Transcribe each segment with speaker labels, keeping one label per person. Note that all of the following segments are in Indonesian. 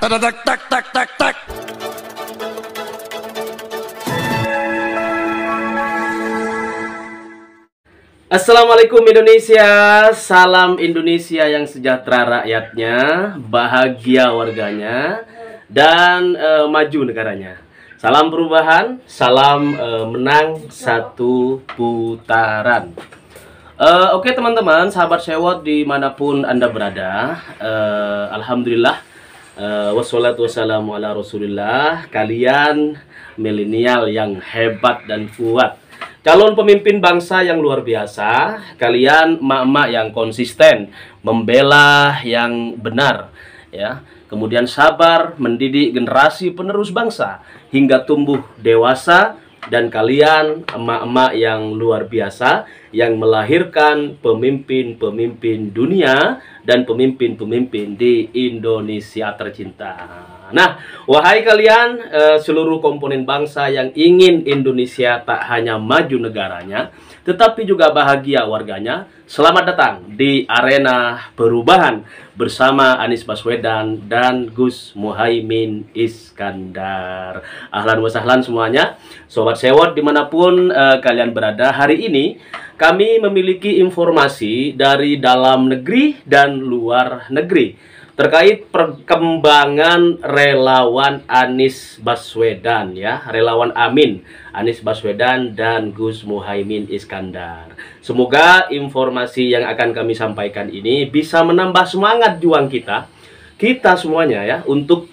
Speaker 1: Tak tak tak tak tak.
Speaker 2: Assalamualaikum Indonesia, salam Indonesia yang sejahtera rakyatnya, bahagia warganya, dan maju negaranya. Salam perubahan, salam menang satu putaran. Oke teman-teman, sahabat sewot dimanapun Anda berada, Alhamdulillah, wassalatu wassalamu ala rasulillah. Kalian milenial yang hebat dan kuat, calon pemimpin bangsa yang luar biasa. Kalian emak-emak yang konsisten membela yang benar, ya. Kemudian sabar mendidik generasi penerus bangsa hingga tumbuh dewasa. Dan kalian emak-emak yang luar biasa yang melahirkan pemimpin-pemimpin dunia dan pemimpin-pemimpin di Indonesia tercinta. Nah, wahai kalian seluruh komponen bangsa yang ingin Indonesia tak hanya maju negaranya, tetapi juga bahagia warganya, selamat datang di arena perubahan bersama Anies Baswedan dan Gus Muhaimin Iskandar. Ahlan wa sahlan semuanya, sobat sewot dimanapun kalian berada. Hari ini kami memiliki informasi dari dalam negeri dan luar negeri terkait perkembangan relawan Anies Baswedan, ya, relawan Amin, Anies Baswedan dan Gus Muhaimin Iskandar. Semoga informasi yang akan kami sampaikan ini bisa menambah semangat juang kita semuanya, ya, untuk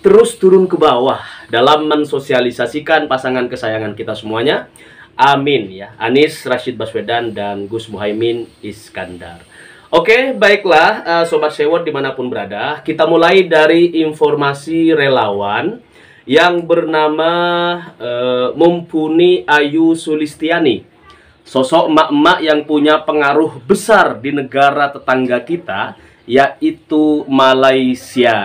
Speaker 2: terus turun ke bawah dalam mensosialisasikan pasangan kesayangan kita semuanya. Amin, ya, Anies Rashid Baswedan dan Gus Muhaimin Iskandar. Oke, baiklah sobat sewot dimanapun berada, kita mulai dari informasi relawan yang bernama Mumpuni Ayu Sulistiani. Sosok emak-emak yang punya pengaruh besar di negara tetangga kita, yaitu Malaysia.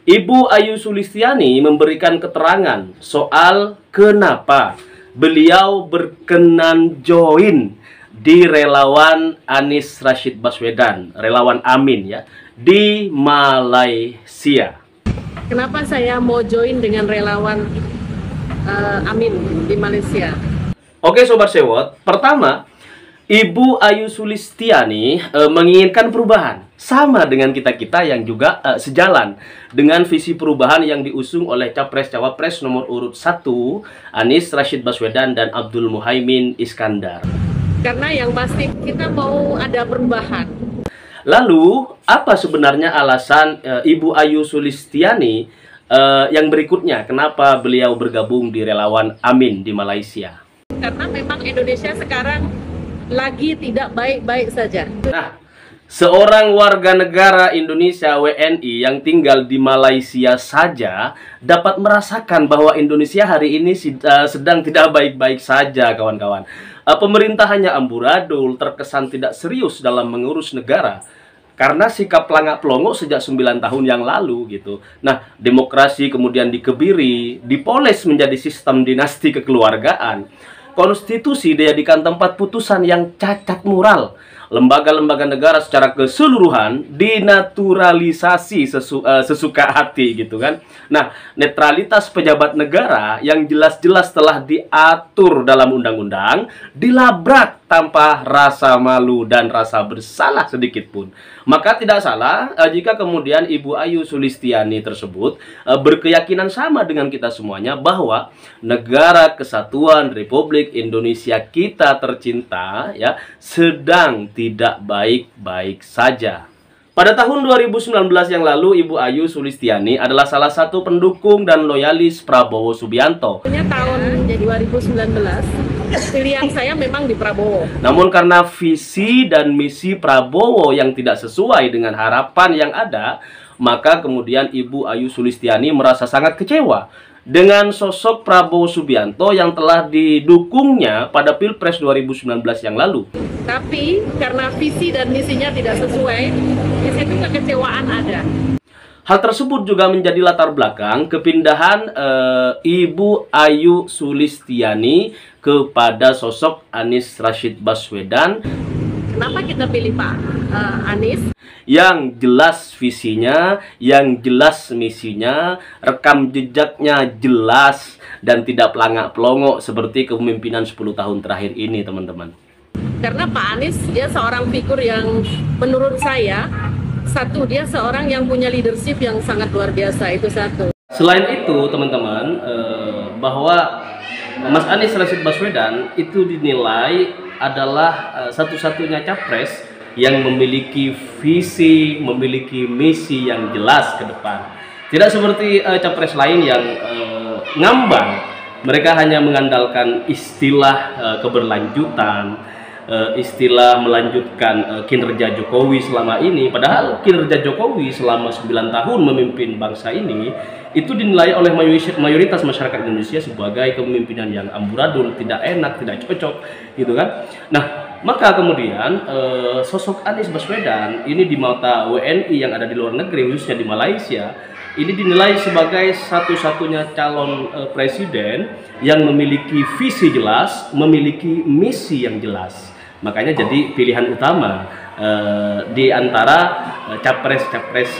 Speaker 2: Ibu Ayu Sulistiani memberikan keterangan soal kenapa beliau berkenan join di relawan Anies Rashid Baswedan, relawan Amin, ya, di Malaysia.
Speaker 3: Kenapa saya mau join dengan relawan Amin di Malaysia?
Speaker 2: Oke sobat sewot, pertama, Ibu Ayu Sulistiani menginginkan perubahan, sama dengan kita-kita yang juga sejalan dengan visi perubahan yang diusung oleh Capres-Cawapres nomor urut 1 Anies Rashid Baswedan dan Abdul Muhaimin Iskandar.
Speaker 3: Karena yang pasti kita mau ada perubahan.
Speaker 2: Lalu, apa sebenarnya alasan Ibu Ayu Sulistiani yang berikutnya? Kenapa beliau bergabung di relawan Amin di Malaysia?
Speaker 3: Karena memang Indonesia sekarang lagi tidak baik-baik saja.
Speaker 2: Nah, seorang warga negara Indonesia WNI yang tinggal di Malaysia saja dapat merasakan bahwa Indonesia hari ini sedang tidak baik-baik saja, kawan-kawan. Pemerintah hanya amburadul, terkesan tidak serius dalam mengurus negara karena sikap pelangak-pelongo sejak 9 tahun yang lalu gitu. Nah, demokrasi kemudian dikebiri, dipoles menjadi sistem dinasti kekeluargaan. Konstitusi dijadikan tempat putusan yang cacat moral. Lembaga-lembaga negara secara keseluruhan dinaturalisasi sesuka hati gitu kan. Nah, netralitas pejabat negara yang jelas-jelas telah diatur dalam undang-undang dilabrak tanpa rasa malu dan rasa bersalah sedikit pun. Maka tidak salah jika kemudian Ibu Ayu Sulistiani tersebut berkeyakinan sama dengan kita semuanya bahwa negara kesatuan Republik Indonesia kita tercinta, ya, sedang tidak baik-baik saja. Pada tahun 2019 yang lalu, Ibu Ayu Sulistiani adalah salah satu pendukung dan loyalis Prabowo Subianto.
Speaker 3: Tahun 2019, pilihan saya memang di Prabowo.
Speaker 2: Namun karena visi dan misi Prabowo yang tidak sesuai dengan harapan yang ada, maka kemudian Ibu Ayu Sulistiani merasa sangat kecewa dengan sosok Prabowo Subianto yang telah didukungnya pada Pilpres 2019 yang lalu.
Speaker 3: Tapi karena visi dan misinya tidak sesuai, di situ kekecewaan ada.
Speaker 2: Hal tersebut juga menjadi latar belakang kepindahan Ibu Ayu Sulistiani kepada sosok Anies Rashid Baswedan
Speaker 3: Kenapa kita pilih Pak Anies?
Speaker 2: Yang jelas visinya, yang jelas misinya, rekam jejaknya jelas dan tidak pelangak-pelongok seperti kepemimpinan 10 tahun terakhir ini, teman-teman.
Speaker 3: Karena Pak Anies dia seorang figur yang menurut saya, satu, dia seorang yang punya leadership yang sangat luar biasa, itu satu.
Speaker 2: Selain itu, teman-teman, bahwa Mas Anies Rashid Baswedan itu dinilai adalah satu-satunya capres yang memiliki visi, memiliki misi yang jelas ke depan. Tidak seperti capres lain yang ngambang. Mereka hanya mengandalkan istilah keberlanjutan, istilah melanjutkan kinerja Jokowi selama ini. Padahal kinerja Jokowi selama 9 tahun memimpin bangsa ini itu dinilai oleh mayoritas masyarakat Indonesia sebagai kepemimpinan yang amburadul, tidak enak, tidak cocok, gitu kan. Nah, maka kemudian sosok Anies Baswedan ini di mata WNI yang ada di luar negeri, khususnya di Malaysia, ini dinilai sebagai satu-satunya calon presiden yang memiliki visi jelas, memiliki misi yang jelas. Makanya jadi pilihan utama di antara capres-capres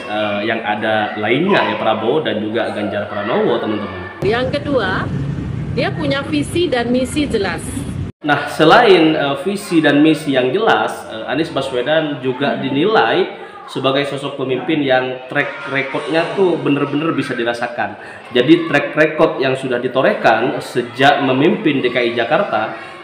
Speaker 2: yang ada lainnya, ya, Prabowo dan juga Ganjar Pranowo, teman-teman.
Speaker 3: Yang kedua, dia punya visi dan misi jelas.
Speaker 2: Nah, selain visi dan misi yang jelas, Anies Baswedan juga dinilai sebagai sosok pemimpin yang track recordnya tuh bener-bener bisa dirasakan. Jadi track record yang sudah ditorehkan sejak memimpin DKI Jakarta,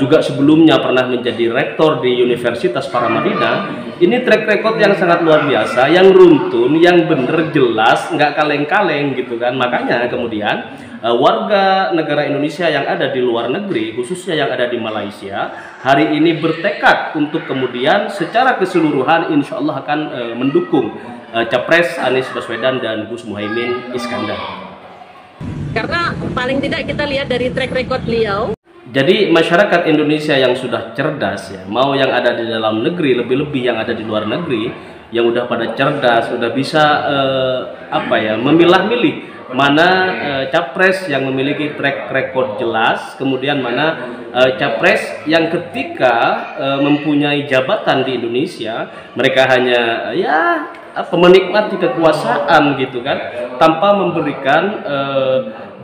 Speaker 2: juga sebelumnya pernah menjadi rektor di Universitas Paramadina, ini track record yang sangat luar biasa, yang runtun, yang bener, jelas, nggak kaleng-kaleng gitu kan. Makanya kemudian warga negara Indonesia yang ada di luar negeri, khususnya yang ada di Malaysia, hari ini bertekad untuk kemudian secara keseluruhan insya Allah akan mendukung Capres Anies Baswedan dan Gus Muhaimin Iskandar. Karena paling tidak kita lihat dari track record beliau. Jadi masyarakat Indonesia yang sudah cerdas, ya, mau yang ada di dalam negeri, lebih-lebih yang ada di luar negeri, yang udah pada cerdas, udah bisa memilah-milih mana capres yang memiliki track record jelas, kemudian mana capres yang ketika mempunyai jabatan di Indonesia, mereka hanya menikmati kekuasaan gitu kan, tanpa memberikan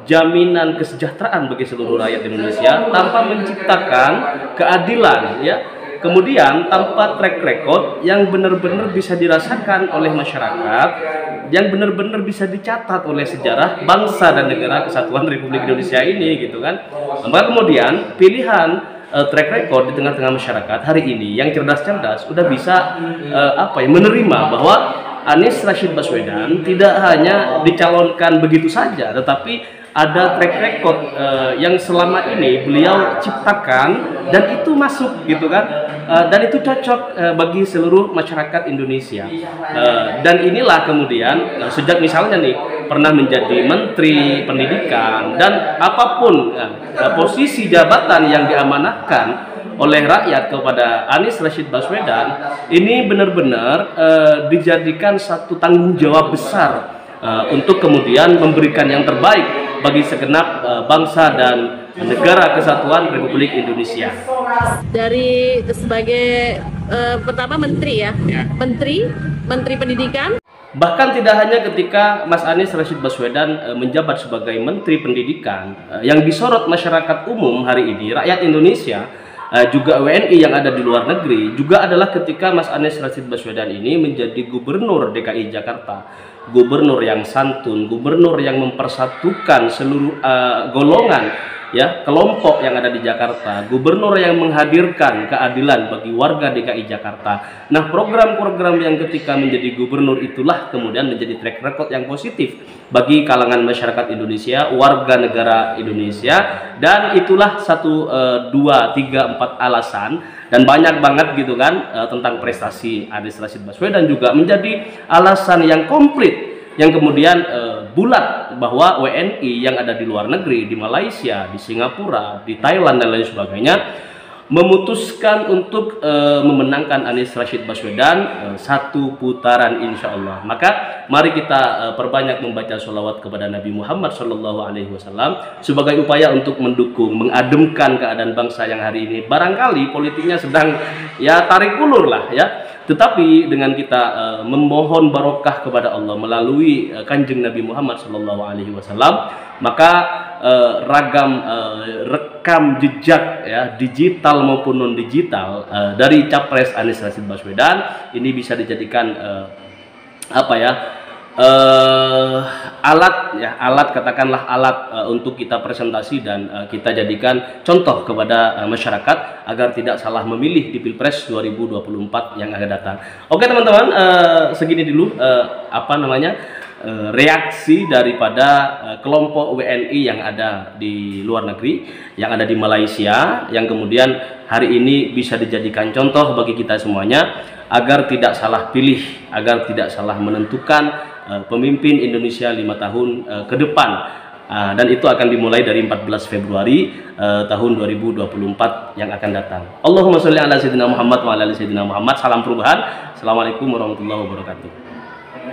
Speaker 2: jaminan kesejahteraan bagi seluruh rakyat Indonesia, tanpa menciptakan keadilan, ya. Kemudian tanpa track record yang benar-benar bisa dirasakan oleh masyarakat, yang benar-benar bisa dicatat oleh sejarah bangsa dan negara kesatuan Republik Indonesia ini, gitu kan. Maka kemudian pilihan track record di tengah-tengah masyarakat hari ini yang cerdas-cerdas udah bisa menerima bahwa Anies Rashid Baswedan tidak hanya dicalonkan begitu saja, tetapi ada track record yang selama ini beliau ciptakan dan itu masuk gitu kan, dan itu cocok bagi seluruh masyarakat Indonesia. Dan inilah kemudian sejak misalnya nih pernah menjadi Menteri Pendidikan dan apapun posisi jabatan yang diamanahkan oleh rakyat kepada Anies Rashid Baswedan, ini benar-benar dijadikan satu tanggung jawab besar untuk kemudian memberikan yang terbaik bagi segenap bangsa dan negara kesatuan Republik Indonesia.
Speaker 3: Dari sebagai pertama menteri, ya. Menteri Pendidikan.
Speaker 2: Bahkan tidak hanya ketika Mas Anies Rashid Baswedan menjabat sebagai Menteri Pendidikan, yang disorot masyarakat umum hari ini, rakyat Indonesia, juga WNI yang ada di luar negeri, juga adalah ketika Mas Anies Rashid Baswedan ini menjadi Gubernur DKI Jakarta. Gubernur yang santun, gubernur yang mempersatukan seluruh golongan, ya, kelompok yang ada di Jakarta, gubernur yang menghadirkan keadilan bagi warga DKI Jakarta. Nah, program-program yang ketika menjadi gubernur itulah kemudian menjadi track record yang positif bagi kalangan masyarakat Indonesia, warga negara Indonesia, dan itulah 1, 2, 3, 4 alasan, dan banyak banget gitu kan tentang prestasi Anies Rashid Baswedan juga menjadi alasan yang komplit, yang kemudian bulat bahwa WNI yang ada di luar negeri, di Malaysia, di Singapura, di Thailand dan lain sebagainya, memutuskan untuk memenangkan Anies Rashid Baswedan satu putaran insya Allah. Maka mari kita perbanyak membaca sholawat kepada Nabi Muhammad SAW sebagai upaya untuk mendukung, mengademkan keadaan bangsa yang hari ini barangkali politiknya sedang ya tarik ulur lah ya. Tetapi dengan kita memohon barokah kepada Allah melalui kanjeng Nabi Muhammad SAW, maka ragam rekam jejak ya digital maupun non digital dari capres Anies Rashid Baswedan ini bisa dijadikan alat katakanlah alat untuk kita presentasi dan kita jadikan contoh kepada masyarakat agar tidak salah memilih di Pilpres 2024 yang akan datang. Oke teman-teman, segini dulu reaksi daripada kelompok WNI yang ada di luar negeri, yang ada di Malaysia, yang kemudian hari ini bisa dijadikan contoh bagi kita semuanya agar tidak salah pilih, agar tidak salah menentukan pemimpin Indonesia 5 tahun ke depan. Dan itu akan dimulai dari 14 Februari tahun 2024 yang akan datang. Allahumma sholli ala sayyidina Muhammad wa ala ali sayyidina Muhammad. Salam perubahan. Assalamualaikum warahmatullahi wabarakatuh.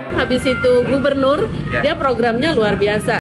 Speaker 3: Habis itu gubernur, dia programnya luar biasa.